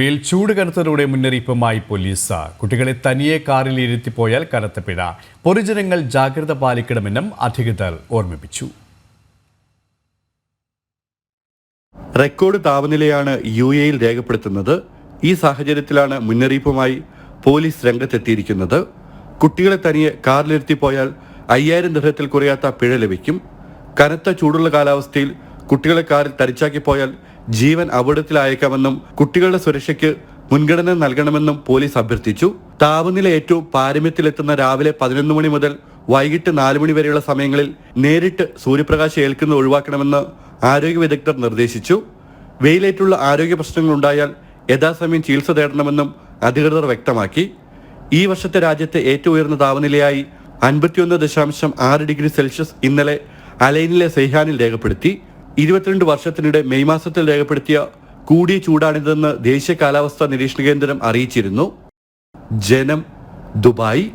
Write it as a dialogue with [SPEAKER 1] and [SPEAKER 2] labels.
[SPEAKER 1] ആലുവയിൽ ചൂട് കനത്തതോടെ മുന്നറിയിപ്പുമായി പോലീസ്. കുട്ടികളെ തനിയെ കാറിൽ ഇരുത്തിപ്പോയാൽ കനത്ത പിഴ. പൊതുജനങ്ങൾ ജാഗ്രത പാലിക്കണമെന്നും അധികൃതർ ഓർമ്മിപ്പിച്ചു.
[SPEAKER 2] റെക്കോർഡ് താപനിലയാണ് UAE രേഖപ്പെടുത്തുന്നത്. ഈ സാഹചര്യത്തിലാണ് മുന്നറിയിപ്പുമായി പോലീസ് രംഗത്തെത്തിയിരിക്കുന്നത്. കുട്ടികളെ തനിയെ കാറിലിരുത്തിപ്പോയാൽ 5000 ദിർഹത്തിൽ കുറയാത്ത പിഴ ലഭിക്കും. കനത്ത ചൂടുള്ള കാലാവസ്ഥയിൽ കുട്ടികളെ കാറിൽ തരിച്ചാക്കിപ്പോയാൽ ജീവൻ അപകടത്തിലായേക്കാമെന്നും കുട്ടികളുടെ സുരക്ഷയ്ക്ക് മുൻഗണന നൽകണമെന്നും പോലീസ് അഭ്യർത്ഥിച്ചു. താപനില ഏറ്റവും പാരമ്യത്തിലെത്തുന്ന രാവിലെ 11 മണി മുതൽ വൈകിട്ട് 4 മണി വരെയുള്ള സമയങ്ങളിൽ നേരിട്ട് സൂര്യപ്രകാശം ഏൽക്കുന്നത് ഒഴിവാക്കണമെന്ന് ആരോഗ്യ വിദഗ്ധർ നിർദ്ദേശിച്ചു. വെയിലേറ്റുള്ള ആരോഗ്യ പ്രശ്നങ്ങൾ ഉണ്ടായാൽ യഥാസമയം ചികിത്സ തേടണമെന്നും അധികൃതർ വ്യക്തമാക്കി. ഈ വർഷത്തെ രാജ്യത്തെ ഏറ്റവും ഉയർന്ന താപനിലയായി 51.6 ഡിഗ്രി സെൽഷ്യസ് ഇന്നലെ അലൈനിലെ സെയ്ഹാനിൽ രേഖപ്പെടുത്തി. 22 വർഷത്തിനിടെ മെയ് മാസത്തിൽ രേഖപ്പെടുത്തിയ കൂടിയ ചൂടാണിതെന്ന് ദേശീയ കാലാവസ്ഥാ നിരീക്ഷണ കേന്ദ്രം അറിയിച്ചിരുന്നു. ജനം, ദുബായ്.